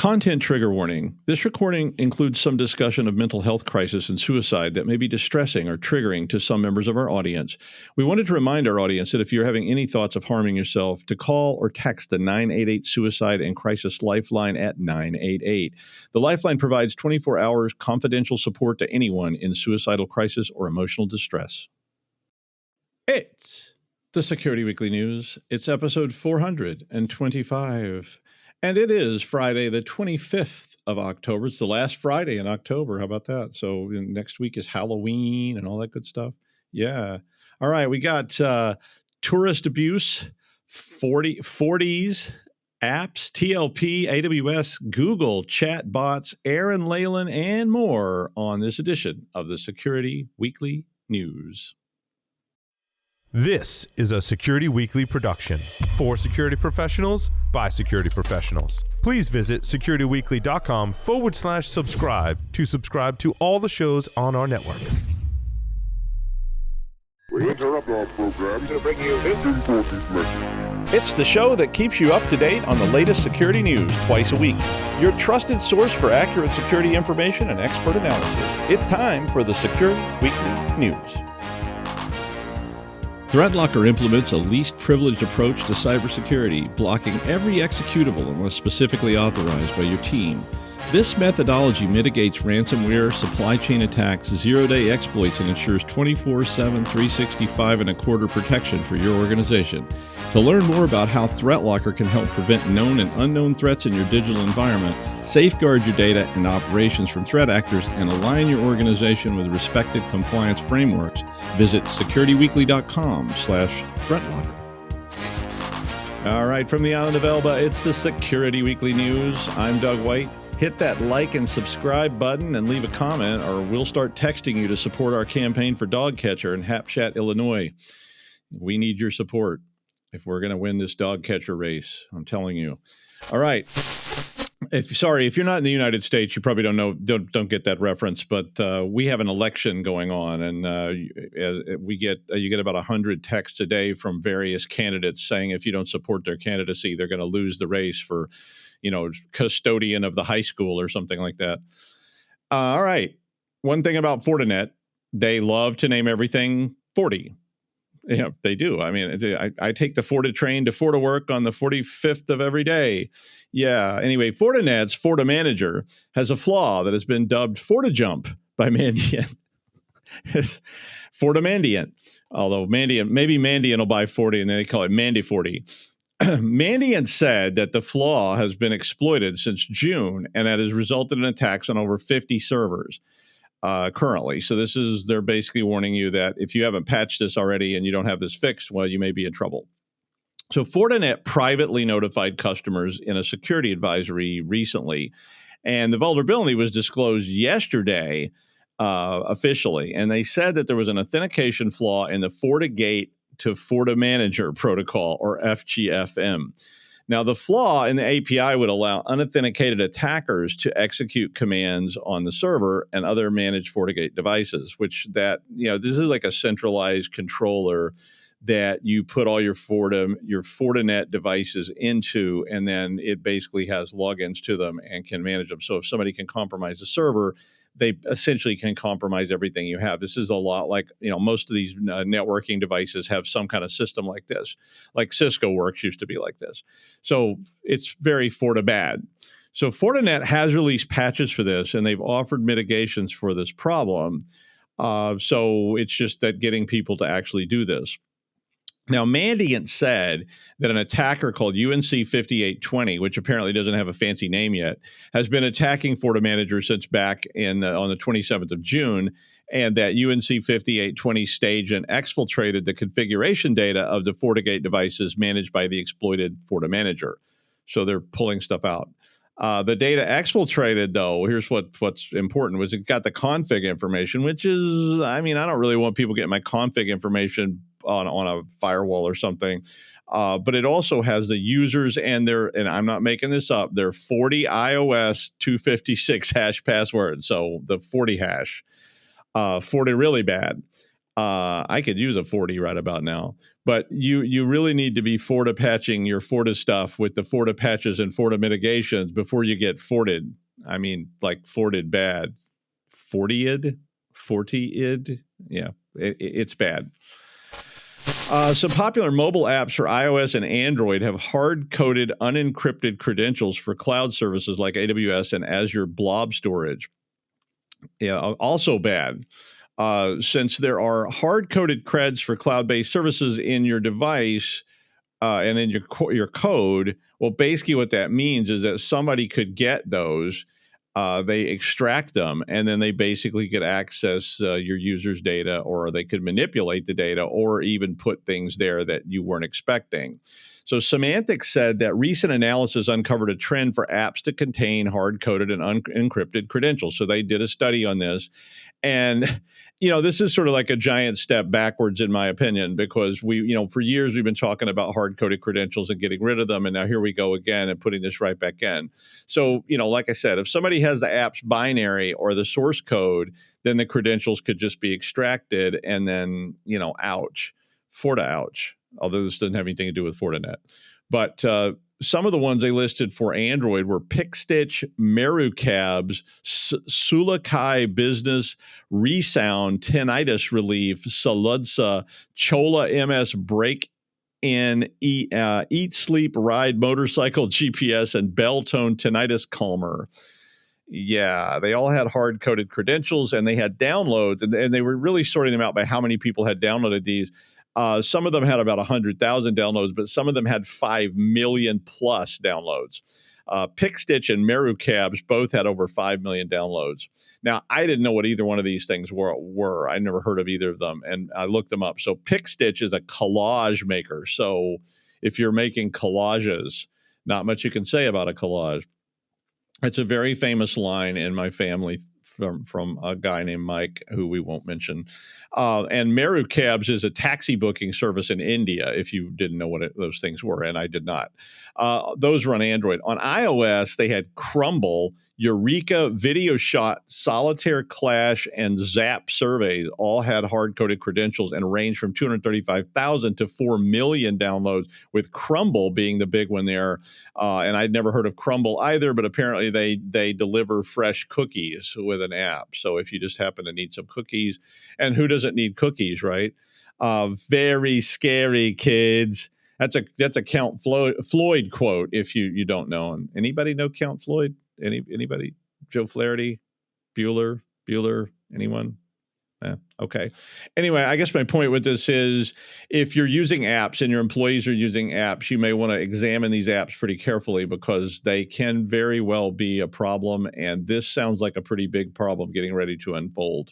Content trigger warning. This recording includes some discussion of mental health crisis and suicide that may be distressing or triggering to some members of our audience. We wanted to remind our audience that if you're having any thoughts of harming yourself, to call or text the 988 Suicide and Crisis Lifeline at 988. The Lifeline provides 24 hours confidential support to anyone in suicidal crisis or emotional distress. It's the Security Weekly News. It's episode 425. And it is Friday, the 25th of October. It's the last Friday in October. How about that? So next week is Halloween and all that good stuff. Yeah. All right. We got tourist abuse, Fortis, apps, TLP, AWS, Google, Chatbots, Aaran Leyland, and more on this edition of the Security Weekly News. This is a Security Weekly production for security professionals by security professionals. Please visit securityweekly.com/subscribe to subscribe to all the shows on our network. We interrupt our program to bring you this important message. It's the show that keeps you up to date on the latest security news twice a week. Your trusted source for accurate security information and expert analysis. It's time for the Security Weekly News. ThreatLocker implements a least privileged approach to cybersecurity, blocking every executable unless specifically authorized by your team. This methodology mitigates ransomware, supply chain attacks, zero-day exploits, and ensures 24/7, 365.25 protection for your organization. To learn more about how ThreatLocker can help prevent known and unknown threats in your digital environment, safeguard your data and operations from threat actors, and align your organization with respected compliance frameworks, visit securityweekly.com/ThreatLocker. All right, from the island of Elba, it's the Security Weekly News. I'm Doug White. Hit that like and subscribe button and leave a comment, or we'll start texting you to support our campaign for dog catcher in Hapshat, Illinois. We need your support if we're going to win this dog catcher race. I'm telling you. All right. If you're not in the United States, you probably don't get that reference. But we have an election going on, and you get about 100 texts a day from various candidates saying if you don't support their candidacy, they're going to lose the race for, custodian of the high school or something like that. All right. One thing about Fortinet, they love to name everything 40. Yeah, they do. I mean, I take the Forti train to Forti work on the 45th of every day. Yeah. Anyway, Fortinet's Forti Manager has a flaw that has been dubbed FortiJump by Mandiant. It's Forti Mandiant. Although maybe Mandiant will buy 40 and then they call it Mandy 40. Mandiant said that the flaw has been exploited since June, and that has resulted in attacks on over 50 servers. Currently. So they're basically warning you that if you haven't patched this already and you don't have this fixed, well, you may be in trouble. So Fortinet privately notified customers in a security advisory recently, and the vulnerability was disclosed yesterday officially. And they said that there was an authentication flaw in the FortiGate to FortiManager protocol, or FGFM. Now, the flaw in the API would allow unauthenticated attackers to execute commands on the server and other managed FortiGate devices, this is like a centralized controller that you put all your Fortinet devices into, and then it basically has logins to them and can manage them. So if somebody can compromise the server, they essentially can compromise everything you have. This is a lot like, most of these networking devices have some kind of system like this. Like Cisco Works used to be like this. So it's very FortiBad. So Fortinet has released patches for this, and they've offered mitigations for this problem. So it's just that getting people to actually do this. Now, Mandiant said that an attacker called UNC 5820, which apparently doesn't have a fancy name yet, has been attacking FortiManager since back on the 27th of June, and that UNC 5820 staged and exfiltrated the configuration data of the FortiGate devices managed by the exploited FortiManager. So they're pulling stuff out. The data exfiltrated, though, here's what's important, was it got the config information, which is, I don't really want people getting my config information on a firewall or something. But it also has the users and I'm not making this up, their FortiIOS 256 hash password. So the Forti hash. Forti really bad. I could use a Forti right about now. But you really need to be Forta patching your Forta stuff with the Forta patches and Forta mitigations before you get forted. I mean, like forted bad. Forty-id? Yeah, it's bad. Some popular mobile apps for iOS and Android have hard-coded, unencrypted credentials for cloud services like AWS and Azure Blob Storage. Yeah, also bad. Since there are hard-coded creds for cloud-based services in your device and in your code, well, basically what that means is that somebody could get those. They extract them, and then they basically could access your user's data, or they could manipulate the data, or even put things there that you weren't expecting. So Semantics said that recent analysis uncovered a trend for apps to contain hard-coded and unencrypted credentials. So they did a study on this. And, this is sort of like a giant step backwards, in my opinion, because for years we've been talking about hard-coded credentials and getting rid of them. And now here we go again and putting this right back in. So, like I said, if somebody has the app's binary or the source code, then the credentials could just be extracted and then, ouch, Forta ouch, although this doesn't have anything to do with Fortinet. But some of the ones they listed for Android were PickStitch, Merucabs, Sulakai Business, Resound, Tinnitus Relief, Saludsa, Chola MS Break In, Eat, Sleep, Ride, Motorcycle GPS, and Belltone Tinnitus Calmer. Yeah, they all had hard-coded credentials, and they had downloads, and they were really sorting them out by how many people had downloaded these. Some of them had about 100,000 downloads, but some of them had 5 million plus downloads. PickStitch and Merucabs both had over 5 million downloads. Now, I didn't know what either one of these things were. I never heard of either of them, and I looked them up. So PickStitch is a collage maker. So if you're making collages, not much you can say about a collage. It's a very famous line in my family from a guy named Mike, who we won't mention. And Merucabs is a taxi booking service in India, if you didn't know what those things were, and I did not. Those run Android. On iOS, they had Crumble, Eureka, Video Shot, Solitaire Clash, and Zap Surveys all had hard-coded credentials and ranged from 235,000 to 4 million downloads, with Crumble being the big one there. And I'd never heard of Crumble either, but apparently they deliver fresh cookies with an app. So if you just happen to need some cookies, and who doesn't need cookies, right? Very scary, kids. That's a Count Floyd quote. If you don't know him, anybody know Count Floyd? Anybody? Joe Flaherty, Bueller, anyone? Okay. Anyway, I guess my point with this is, if you're using apps and your employees are using apps, you may want to examine these apps pretty carefully, because they can very well be a problem. And this sounds like a pretty big problem getting ready to unfold.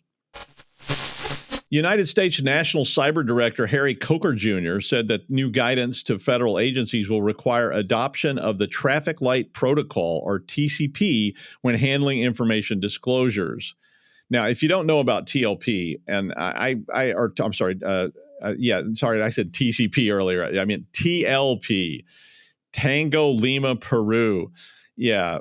United States National Cyber Director Harry Coker Jr. said that new guidance to federal agencies will require adoption of the Traffic Light Protocol, or TCP, when handling information disclosures. Now, if you don't know about TLP, and I'm sorry, I said TCP earlier. I mean TLP, Tango Lima Peru. Yeah.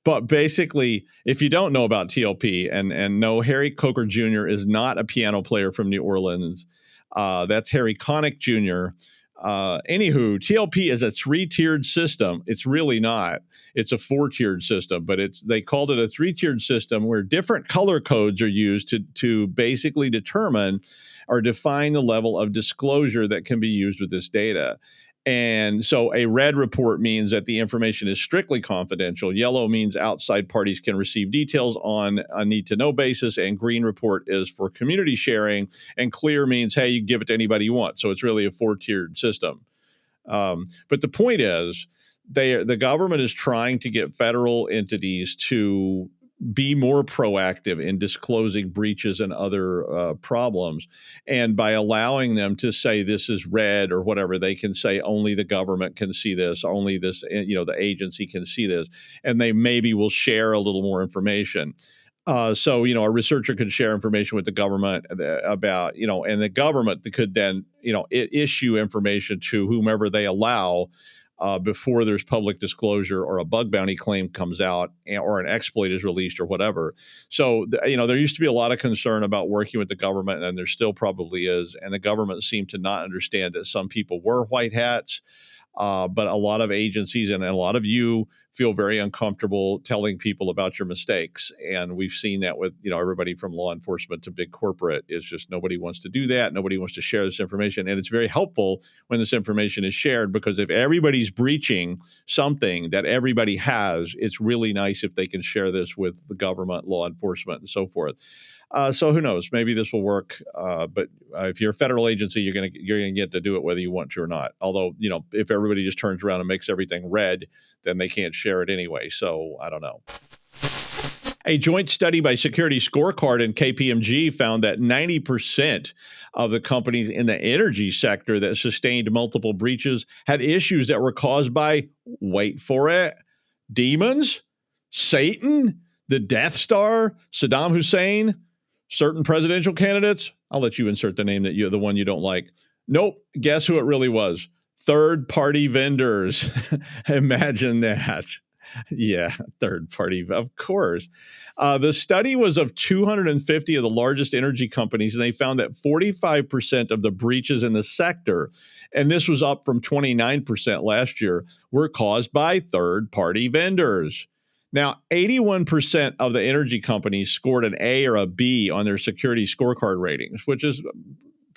But basically, if you don't know about TLP and know Harry Coker Jr. is not a piano player from New Orleans, that's Harry Connick Jr. Anywho, TLP is a 3-tiered system. It's really not. It's a 4-tiered system, but they called it a 3-tiered system where different color codes are used to basically determine or define the level of disclosure that can be used with this data. And so a red report means that the information is strictly confidential. Yellow means outside parties can receive details on a need-to-know basis. And green report is for community sharing. And clear means, hey, you can give it to anybody you want. So it's really a 4-tiered system. But the point is, the government is trying to get federal entities to be more proactive in disclosing breaches and other problems. And by allowing them to say this is red or whatever, they can say only the government can see this, only this, the agency can see this, and they maybe will share a little more information. So, a researcher could share information with the government about, and the government could then, issue information to whomever they allow before there's public disclosure or a bug bounty claim comes out or an exploit is released or whatever. So, there used to be a lot of concern about working with the government, and there still probably is. And the government seemed to not understand that some people were white hats. But a lot of agencies and a lot of you feel very uncomfortable telling people about your mistakes. And we've seen that with, everybody from law enforcement to big corporate. Is just nobody wants to do that. Nobody wants to share this information. And it's very helpful when this information is shared, because if everybody's breaching something that everybody has, it's really nice if they can share this with the government, law enforcement, and so forth. So who knows? Maybe this will work. But if you're a federal agency, you're gonna get to do it whether you want to or not. Although, if everybody just turns around and makes everything red, then they can't share it anyway. So I don't know. A joint study by Security Scorecard and KPMG found that 90% of the companies in the energy sector that sustained multiple breaches had issues that were caused by, wait for it, demons, Satan, the Death Star, Saddam Hussein, certain presidential candidates. I'll let you insert the name the one you don't like. Nope. Guess who it really was? Third-party vendors. Imagine that. Yeah, third-party, of course. The study was of 250 of the largest energy companies, and they found that 45% of the breaches in the sector, and this was up from 29% last year, were caused by third-party vendors. Now, 81% of the energy companies scored an A or a B on their security scorecard ratings, which is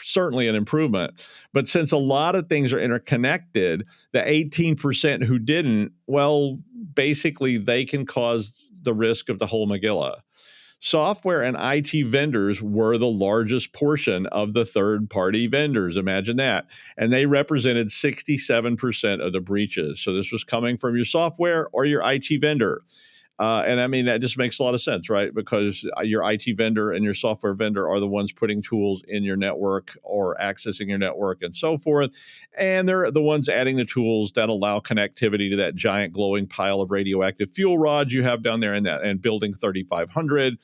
certainly an improvement. But since a lot of things are interconnected, the 18% who didn't, well, basically they can cause the risk of the whole Megillah. Software and IT vendors were the largest portion of the third-party vendors. Imagine that. And they represented 67% of the breaches. So this was coming from your software or your IT vendor. And I mean, that just makes a lot of sense, right? Because your IT vendor and your software vendor are the ones putting tools in your network or accessing your network and so forth. And they're the ones adding the tools that allow connectivity to that giant glowing pile of radioactive fuel rods you have down there and building 3500.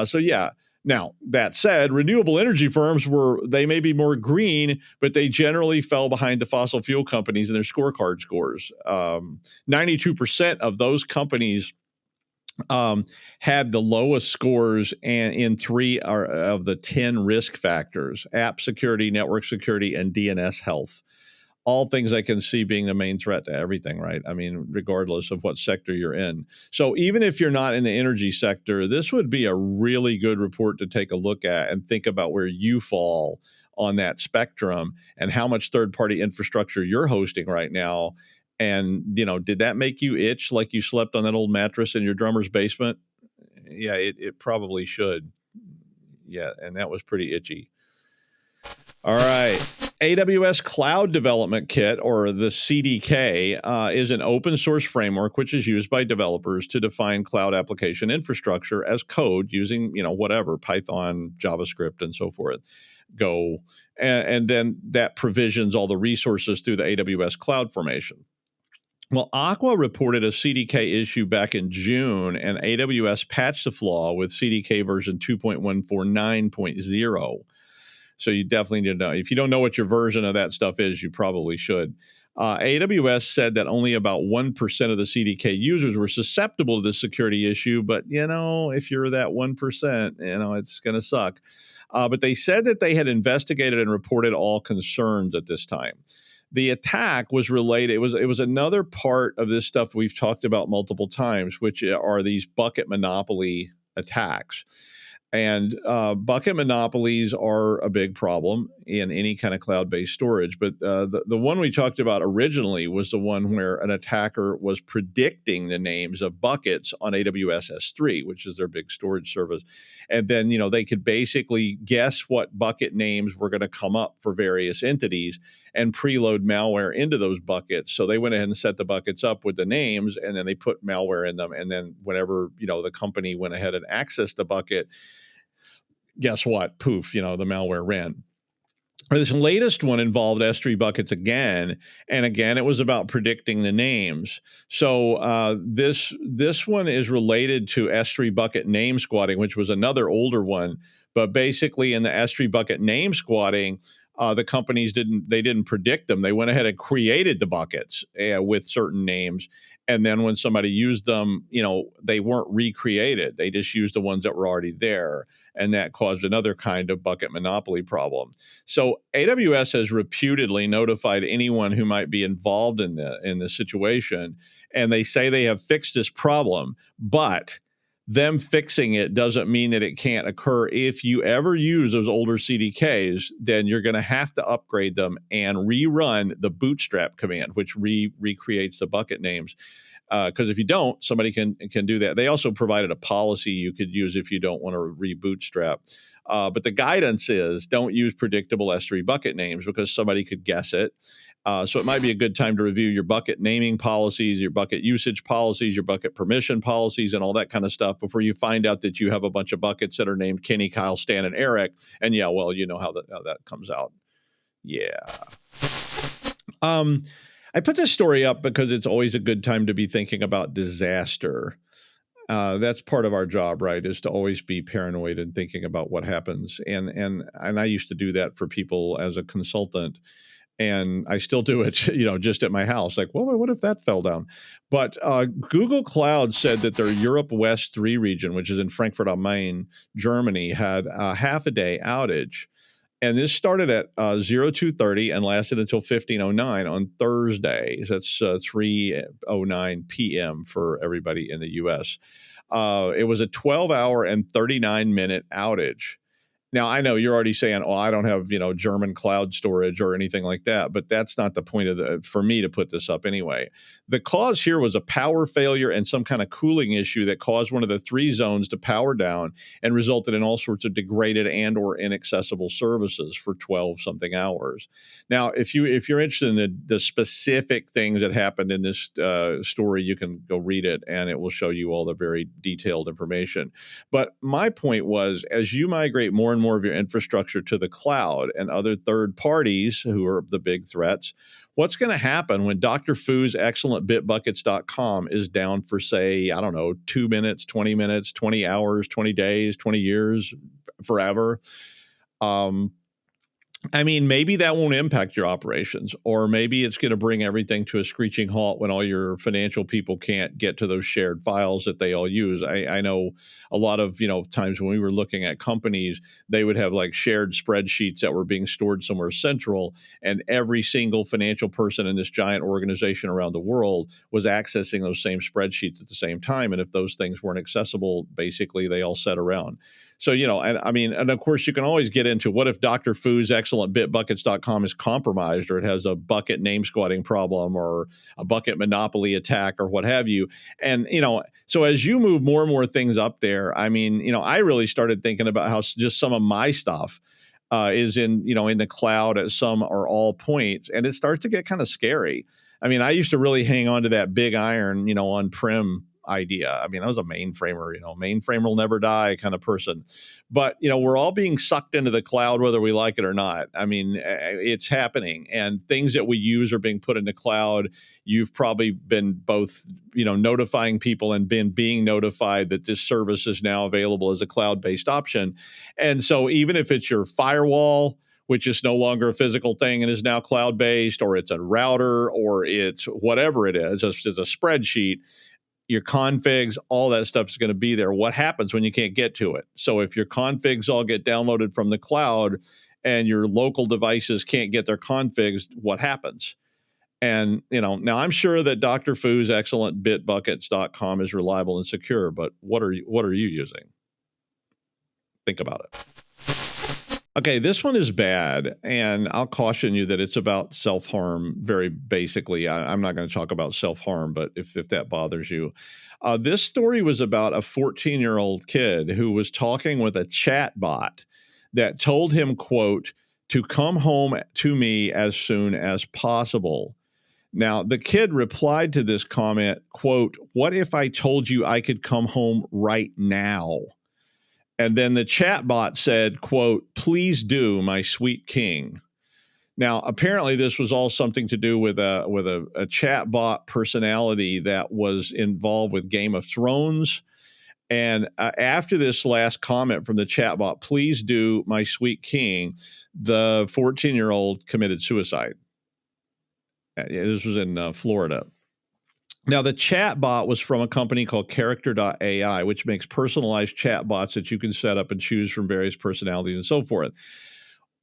So yeah. Now, that said, renewable energy firms they may be more green, but they generally fell behind the fossil fuel companies in their scorecard scores. 92% of those companies had the lowest scores in 3 of the 10 risk factors: app security, network security, and DNS health. All things I can see being the main threat to everything, right? I mean, regardless of what sector you're in. So even if you're not in the energy sector, this would be a really good report to take a look at and think about where you fall on that spectrum and how much third-party infrastructure you're hosting right now. And, did that make you itch like you slept on that old mattress in your drummer's basement? Yeah, it probably should. Yeah, and that was pretty itchy. All right. AWS Cloud Development Kit, or the CDK, is an open source framework which is used by developers to define cloud application infrastructure as code using, whatever, Python, JavaScript, and so forth, Go. And then that provisions all the resources through the AWS Cloud Formation. Well, Aqua reported a CDK issue back in June, and AWS patched the flaw with CDK version 2.149.0. So you definitely need to know. If you don't know what your version of that stuff is, you probably should. AWS said that only about 1% of the CDK users were susceptible to this security issue. But, if you're that 1%, it's going to suck. But they said that they had investigated and reported all concerns at this time. The attack was related. It was another part of this stuff we've talked about multiple times, which are these bucket monopoly attacks. And bucket monopolies are a big problem in any kind of cloud-based storage. But the one we talked about originally was the one where an attacker was predicting the names of buckets on AWS S3, which is their big storage service. And then, they could basically guess what bucket names were going to come up for various entities and preload malware into those buckets. So they went ahead and set the buckets up with the names, and then they put malware in them. And then whenever, the company went ahead and accessed the bucket, guess what? Poof, the malware ran. This latest one involved S3 buckets again, and again, it was about predicting the names. So this one is related to S3 bucket name squatting, which was another older one. But basically, in the S3 bucket name squatting, The companies didn't predict them. They went ahead and created the buckets with certain names. And then when somebody used them, they weren't recreated. They just used the ones that were already there. And that caused another kind of bucket monopoly problem. So AWS has reputedly notified anyone who might be involved in the situation. And they say they have fixed this problem, but them fixing it doesn't mean that it can't occur. If you ever use those older CDKs, then you're going to have to upgrade them and rerun the bootstrap command, which recreates the bucket names. Because if you don't, somebody can do that. They also provided a policy you could use if you don't want to rebootstrap. But the guidance is don't use predictable S3 bucket names because somebody could guess it. So it might be a good time to review your bucket naming policies, your bucket usage policies, your bucket permission policies, and all that kind of stuff before you find out that you have a bunch of buckets that are named Kenny, Kyle, Stan, and Eric. And yeah, well, you know how that comes out. Yeah. I put this story up because it's always a good time to be thinking about disaster. That's part of our job, right? Is to always be paranoid and thinking about what happens. And I used to do that for people as a consultant. And I still do it, just at my house. Like, well, what if that fell down? But Google Cloud said that their Europe West 3 region, which is in Frankfurt am Main, Germany, had a half a day outage. And this started at 02:30 and lasted until 15:09 on Thursday. So that's 3:09 p.m. for everybody in the U.S. It was a 12-hour and 39-minute outage. Now, I know you're already saying, oh, I don't have, German cloud storage or anything like that, but that's not the point for me to put this up anyway. The cause here was a power failure and some kind of cooling issue that caused one of the 3 zones to power down and resulted in all sorts of degraded and or inaccessible services for 12 something hours. Now, if you're interested in the specific things that happened in this story, you can go read it and it will show you all the very detailed information. But my point was, as you migrate more and more of your infrastructure to the cloud and other third parties who are the big threats, what's going to happen when Dr. Fu's excellent bitbuckets.com is down for, say, 2 minutes, 20 minutes, 20 hours, 20 days, 20 years, forever? Maybe that won't impact your operations, or maybe it's going to bring everything to a screeching halt when all your financial people can't get to those shared files that they all use. I know a lot of, times when we were looking at companies, they would have like shared spreadsheets that were being stored somewhere central, and every single financial person in this giant organization around the world was accessing those same spreadsheets at the same time. And if those things weren't accessible, basically they all sat around. So, and of course you can always get into what if Dr. Fu's excellent bitbuckets.com is compromised, or it has a bucket name squatting problem or a bucket monopoly attack or what have you. And, so as you move more and more things up there, I really started thinking about how just some of my stuff is in the cloud at some or all points. And it starts to get kind of scary. I used to really hang on to that big iron, on-prem idea. I was a mainframer, mainframer will never die kind of person. But, we're all being sucked into the cloud, whether we like it or not. It's happening, and things that we use are being put in the cloud. You've probably been both, notifying people and being notified that this service is now available as a cloud-based option. And so even if it's your firewall, which is no longer a physical thing and is now cloud-based, or it's a router, or it's whatever it is, it's a spreadsheet, your configs, all that stuff is going to be there. What happens when you can't get to it? So if your configs all get downloaded from the cloud and your local devices can't get their configs, what happens? And, now I'm sure that Dr. Fu's excellent bitbuckets.com is reliable and secure, but what are you using? Think about it. Okay, this one is bad, and I'll caution you that it's about self-harm very basically. I'm not going to talk about self-harm, but if that bothers you. This story was about a 14-year-old kid who was talking with a chatbot that told him, quote, to come home to me as soon as possible. Now, the kid replied to this comment, quote, what if I told you I could come home right now? And then the chatbot said, quote, please do, my sweet king. Now, apparently this was all something to do with a chatbot personality that was involved with Game of Thrones. And after this last comment from the chatbot, please do, my sweet king, the 14-year-old committed suicide. This was in Florida. Now, the chatbot was from a company called Character.ai, which makes personalized chatbots that you can set up and choose from various personalities and so forth.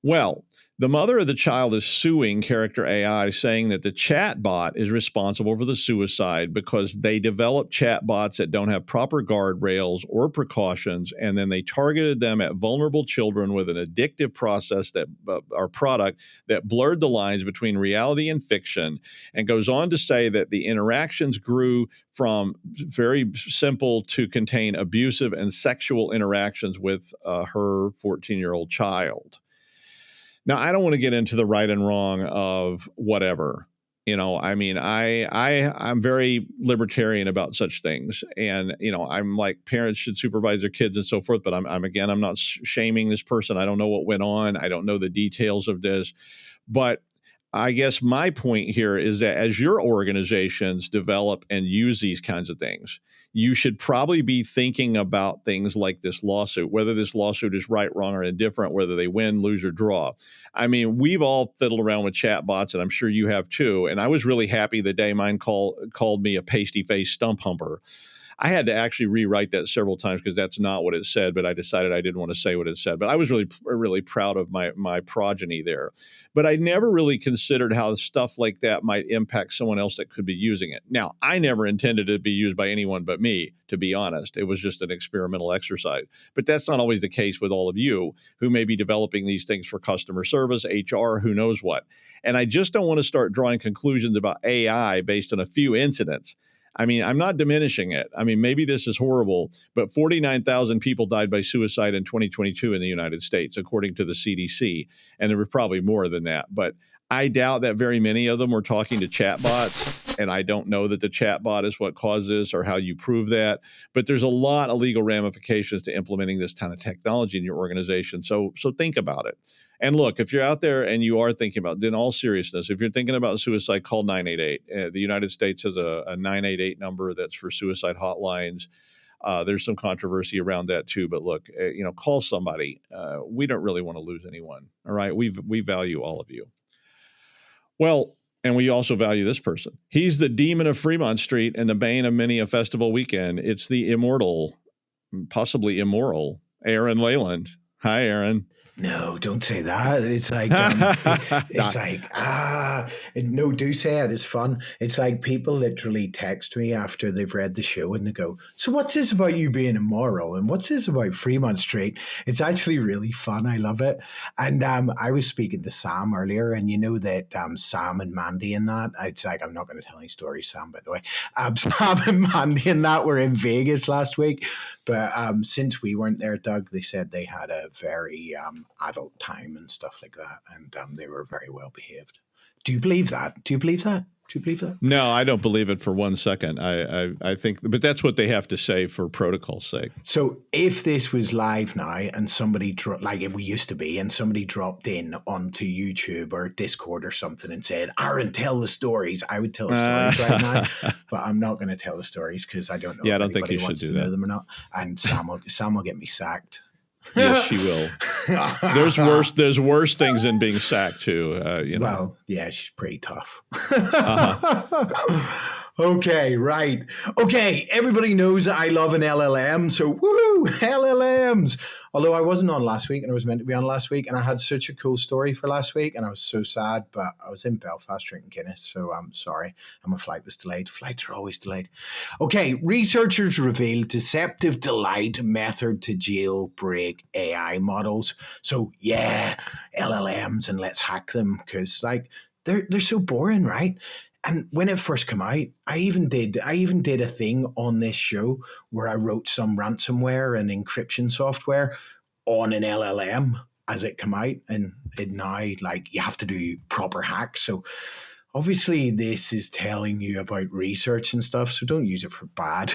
Well, the mother of the child is suing Character AI, saying that the chatbot is responsible for the suicide because they developed chatbots that don't have proper guardrails or precautions, and then they targeted them at vulnerable children with an addictive process that our product that blurred the lines between reality and fiction, and goes on to say that the interactions grew from very simple to contain abusive and sexual interactions with her 14-year-old child. Now, I don't want to get into the right and wrong of whatever. I mean, I'm very libertarian about such things, and I'm like, parents should supervise their kids and so forth. But I'm not shaming this person. I don't know what went on. I don't know the details of this, but I guess my point here is that as your organizations develop and use these kinds of things, you should probably be thinking about things like this lawsuit, whether this lawsuit is right, wrong, or indifferent, whether they win, lose, or draw. I mean, we've all fiddled around with chatbots, and I'm sure you have too. And I was really happy the day mine called me a pasty-faced stump humper. I had to actually rewrite that several times because that's not what it said, but I decided I didn't want to say what it said. But I was really, really proud of my progeny there. But I never really considered how stuff like that might impact someone else that could be using it. Now, I never intended it to be used by anyone but me, to be honest. It was just an experimental exercise. But that's not always the case with all of you who may be developing these things for customer service, HR, who knows what. And I just don't want to start drawing conclusions about AI based on a few incidents. I mean, I'm not diminishing it. I mean, maybe this is horrible, but 49,000 people died by suicide in 2022 in the United States, according to the CDC. And there were probably more than that. But I doubt that very many of them were talking to chatbots. And I don't know that the chatbot is what caused this or how you prove that. But there's a lot of legal ramifications to implementing this kind of technology in your organization. So think about it. And look, if you're out there and you are thinking about, in all seriousness, if you're thinking about suicide, call 988. The United States has a 988 number that's for suicide hotlines. There's some controversy around that too, but look, call somebody. We don't really want to lose anyone. All right, we value all of you. Well, and we also value this person. He's the demon of Fremont Street and the bane of many a festival weekend. It's the immortal, possibly immoral, Aaran Leyland. Hi, Aaron. No, don't say that. It's like, no, do say it. It's fun. It's like people literally text me after they've read the show and they go, so what's this about you being immoral? And what's this about Fremont Street? It's actually really fun. I love it. And I was speaking to Sam earlier, and you know that Sam and Mandy and that, it's like, I'm not going to tell any stories, Sam, by the way. Sam and Mandy and that were in Vegas last week. But since we weren't there, Doug, they said they had a very adult time and stuff like that, and they were very well behaved. Do you believe that? Do you believe that? No, I don't believe it for 1 second. I think, but that's what they have to say for protocol's sake. So if this was live now and somebody, like we used to be, and somebody dropped in onto YouTube or Discord or something and said, Aaron, tell the stories, I would tell the stories right now, but I'm not going to tell the stories because I don't know if anybody wants to know them or not. And Sam will get me sacked. Yes, she will. There's worse things than being sacked too. Well, yeah, she's pretty tough. Okay, right. Okay, everybody knows that I love an LLM, so woohoo, LLMs. Although I wasn't on last week, and I was meant to be on last week, and I had such a cool story for last week, and I was so sad, but I was in Belfast drinking Guinness, so I'm sorry. And my flight was delayed. Flights are always delayed. Okay, researchers revealed deceptive delight method to jailbreak AI models. So yeah, LLMs, and let's hack them, because like they're so boring, right? And when it first came out, I even did a thing on this show where I wrote some ransomware and encryption software on an LLM as it came out, and it now, like, you have to do proper hacks. So Obviously, this is telling you about research and stuff, so don't use it for bad.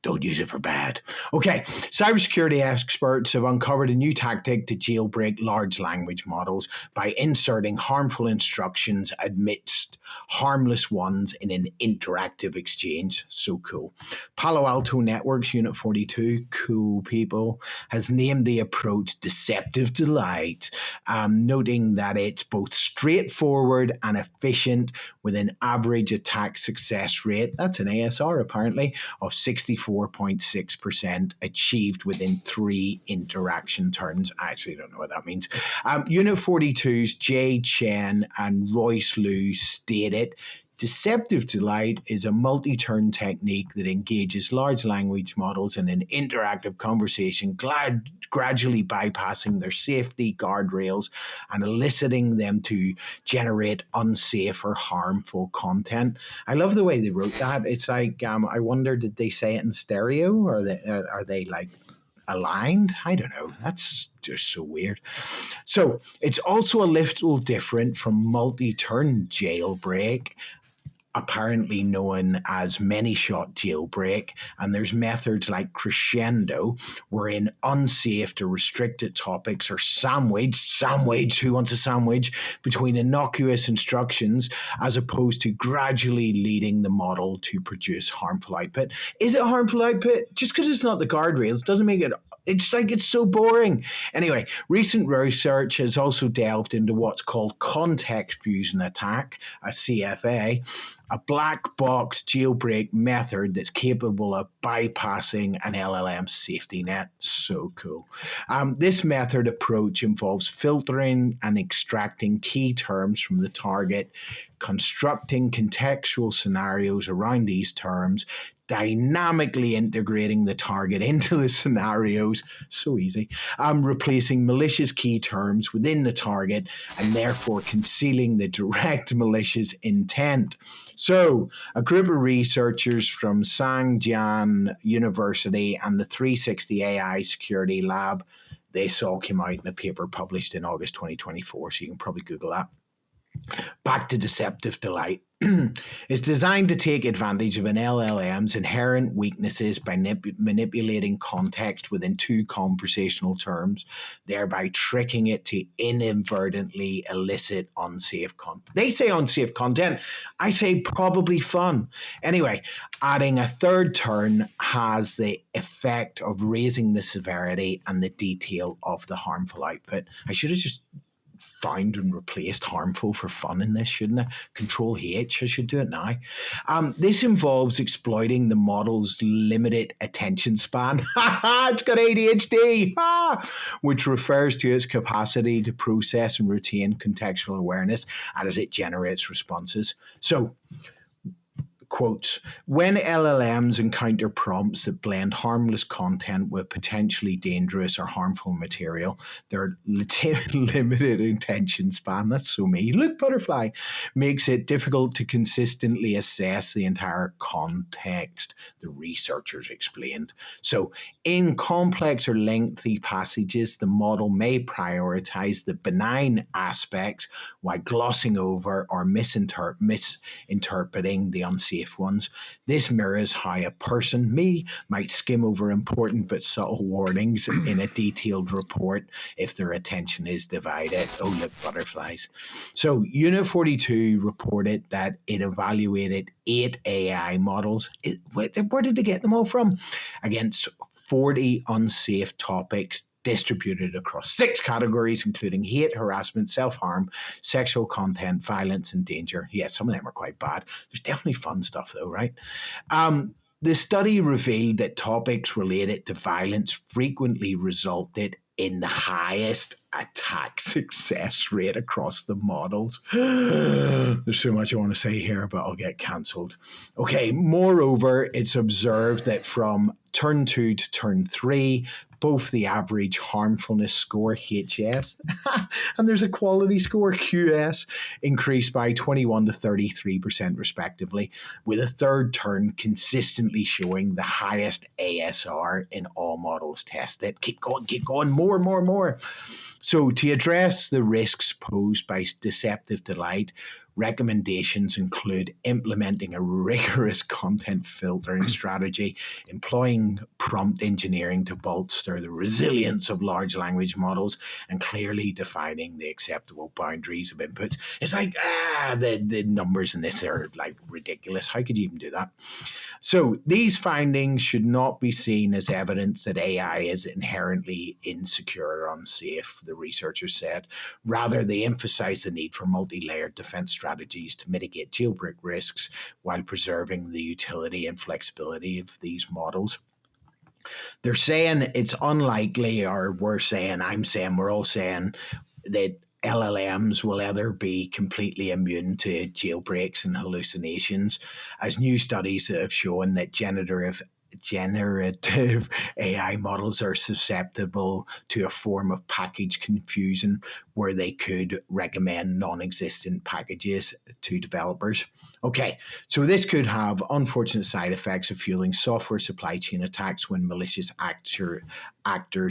Don't use it for bad. Okay, cybersecurity experts have uncovered a new tactic to jailbreak large language models by inserting harmful instructions amidst harmless ones in an interactive exchange. So cool. Palo Alto Networks Unit 42, cool people, has named the approach Deceptive Delight, noting that it's both straightforward and efficient with an average attack success rate, that's an ASR apparently, of 64.6% achieved within 3 interaction turns. I actually don't know what that means. Unit 42's Jay Chen and Royce Liu stated, Deceptive Delight is a multi-turn technique that engages large language models in an interactive conversation, gradually bypassing their safety guardrails and eliciting them to generate unsafe or harmful content. I love the way they wrote that. It's like, I wonder, did they say it in stereo, or are they like aligned? I don't know. That's just so weird. So it's also a little different from multi-turn jailbreak, apparently known as many-shot jailbreak, and there's methods like crescendo, wherein unsafe or restricted topics are sandwiched, who wants a sandwich, between innocuous instructions, as opposed to gradually leading the model to produce harmful output. Is it harmful output? Just because it's not the guardrails doesn't make it. It's like, it's so boring. Anyway, recent research has also delved into what's called context fusion attack, a CFA, a black box jailbreak method that's capable of bypassing an LLM safety net. So cool. This method approach involves filtering and extracting key terms from the target, constructing contextual scenarios around these terms, dynamically integrating the target into the scenarios, so easy, replacing malicious key terms within the target, and therefore concealing the direct malicious intent. So, a group of researchers from Sangjian University and the 360 AI Security Lab, they all came out in a paper published in August 2024, so you can probably Google that. Back to Deceptive Delight. It's designed to take advantage of an LLM's inherent weaknesses by manipulating context within 2 conversational terms, thereby tricking it to inadvertently elicit unsafe content. They say unsafe content. I say probably fun. Anyway, adding a third turn has the effect of raising the severity and the detail of the harmful output. I should have just found and replaced harmful for fun in this, shouldn't I? Control H, I should do it now. This involves exploiting the model's limited attention span. It's got ADHD, which refers to its capacity to process and retain contextual awareness as it generates responses. So, quotes, when LLMs encounter prompts that blend harmless content with potentially dangerous or harmful material, their limited attention span, that's so me, look, butterfly, makes it difficult to consistently assess the entire context, the researchers explained. So in complex or lengthy passages, the model may prioritize the benign aspects while glossing over or misinterpreting the unsafe ones. This mirrors how a person, me, might skim over important but subtle warnings in a detailed report if their attention is divided. Oh, look, butterflies. So Unit 42 reported that it evaluated 8 AI models. Where did they get them all from? Against 40 unsafe topics distributed across 6 categories, including hate, harassment, self-harm, sexual content, violence, and danger. Yeah, some of them are quite bad. There's definitely fun stuff, though, right? The study revealed that topics related to violence frequently resulted in the highest attack success rate across the models. There's so much I want to say here, but I'll get cancelled. Okay, moreover, it's observed that from turn 2 to turn 3, both the average harmfulness score, HS, and there's a quality score, QS, increased by 21 to 33% respectively, with a third turn consistently showing the highest ASR in all models tested. Keep going, more. So, to address the risks posed by deceptive delight, recommendations include implementing a rigorous content filtering strategy, employing prompt engineering to bolster the resilience of large language models, and clearly defining the acceptable boundaries of inputs. It's like, the numbers in this are like ridiculous. How could you even do that? So these findings should not be seen as evidence that AI is inherently insecure or unsafe, the researchers said. Rather, they emphasize the need for multi-layered defense strategies to mitigate jailbreak risks while preserving the utility and flexibility of these models. They're saying it's unlikely, or we're all saying that LLMs will either be completely immune to jailbreaks and hallucinations, as new studies have shown that generative AI models are susceptible to a form of package confusion where they could recommend non-existent packages to developers. Okay, so this could have unfortunate side effects of fueling software supply chain attacks when malicious actors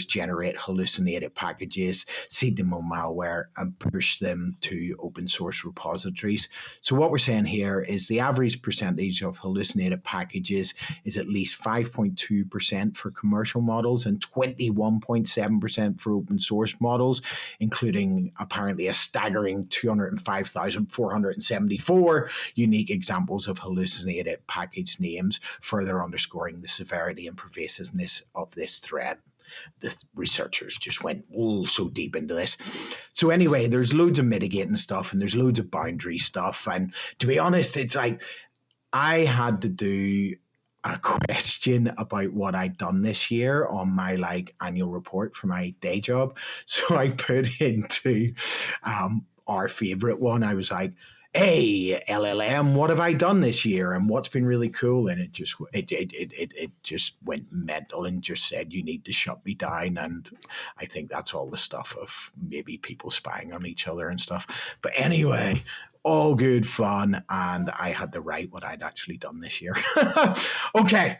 generate hallucinated packages, seed them on malware, and push them to open source repositories. So what we're saying here is the average percentage of hallucinated packages is at least 5.2% for commercial models and 21.7% for open source models, including apparently a staggering 205,474 unique examples of hallucinated package names, further underscoring the severity and pervasiveness of this threat. The researchers just went so deep into this. So anyway, there's loads of mitigating stuff and there's loads of boundary stuff. And to be honest, it's like I had to do a question about what I'd done this year on my annual report for my day job. So I put into our favorite one. I was like, hey, LLM, what have I done this year and what's been really cool? And it just went mental and just said, you need to shut me down. And I think that's all the stuff of maybe people spying on each other and stuff. But anyway, all good fun. And I had to write what I'd actually done this year. Okay.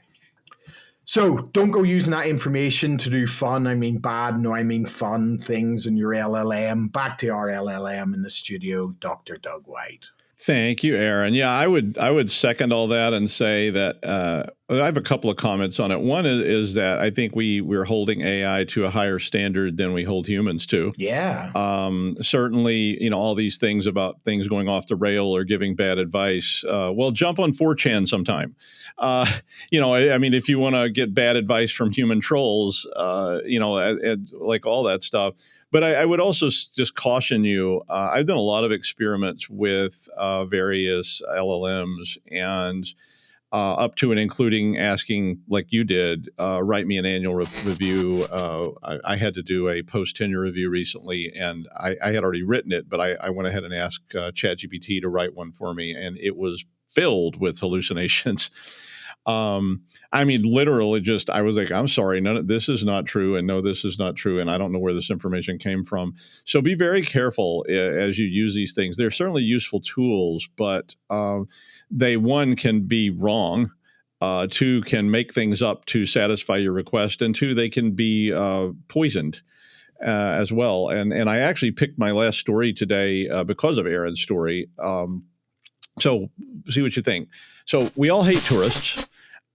So don't go using that information to do fun. I mean bad, no, I mean fun things in your LLM. Back to our LLM in the studio, Dr. Doug White. Thank you, Aaron. Yeah, I would second all that and say that I have a couple of comments on it. One is that I think we're holding AI to a higher standard than we hold humans to. Yeah. Certainly, all these things about things going off the rail or giving bad advice. Well, jump on 4chan sometime. I mean, if you want to get bad advice from human trolls, like all that stuff. But I would also just caution you, I've done a lot of experiments with various LLMs and up to and including asking, like you did, write me an annual review. I had to do a post-tenure review recently, and I had already written it, but I went ahead and asked ChatGPT to write one for me, and it was filled with hallucinations. I mean, literally I was like, I'm sorry, this is not true. And no, this is not true. And I don't know where this information came from. So be very careful as you use these things. They're certainly useful tools, but they, one, can be wrong. Two, can make things up to satisfy your request. And two, they can be poisoned as well. And I actually picked my last story today because of Aaron's story. So see what you think. So we all hate tourists.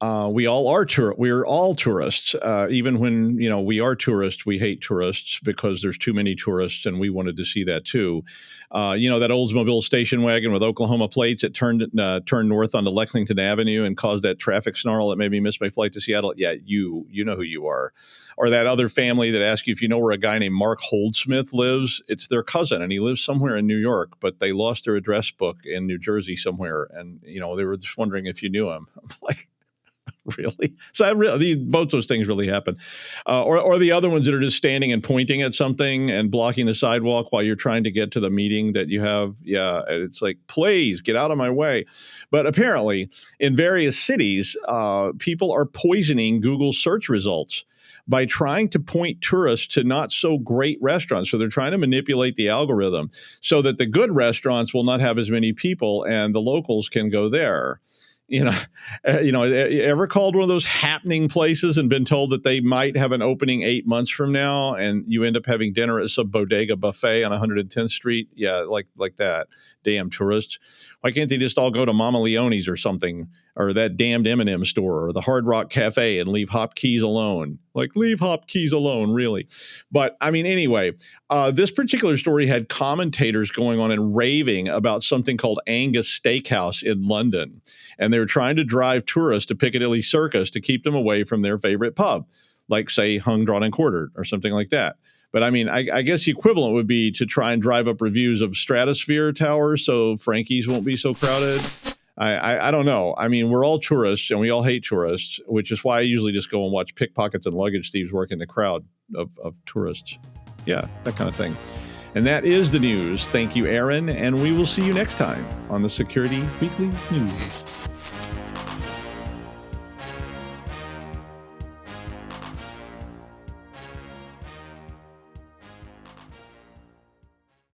We're all tourists. Even when, we are tourists, we hate tourists because there's too many tourists, and we wanted to see that too. That Oldsmobile station wagon with Oklahoma plates, it turned north onto Lexington Avenue and caused that traffic snarl that made me miss my flight to Seattle. Yeah, you know who you are. Or that other family that asks you if you know where a guy named Mark Holdsmith lives. It's their cousin, and he lives somewhere in New York, but they lost their address book in New Jersey somewhere. And, they were just wondering if you knew him. I'm like, really? So both those things really happen. Or the other ones that are just standing and pointing at something and blocking the sidewalk while you're trying to get to the meeting that you have. Yeah, it's like, please get out of my way. But apparently, in various cities, people are poisoning Google search results by trying to point tourists to not so great restaurants. So they're trying to manipulate the algorithm so that the good restaurants will not have as many people and the locals can go there. Ever called one of those happening places and been told that they might have an opening 8 months from now, and you end up having dinner at some bodega buffet on 110th Street? Yeah, like that. Damn tourists. Why can't they just all go to Mama Leone's or something, or that damned M&M store, or the Hard Rock Cafe, and leave Hop Keys alone? Like, leave Hop Keys alone, really. But, I mean, anyway, this particular story had commentators going on and raving about something called Angus Steakhouse in London. And they were trying to drive tourists to Piccadilly Circus to keep them away from their favorite pub, like, say, Hung, Drawn, and Quartered or something like that. But I mean, I guess the equivalent would be to try and drive up reviews of Stratosphere Towers so Frankie's won't be so crowded. I don't know. I mean, we're all tourists and we all hate tourists, which is why I usually just go and watch pickpockets and luggage thieves work in the crowd of tourists. Yeah, that kind of thing. And that is the news. Thank you, Aaron. And we will see you next time on the Security Weekly News.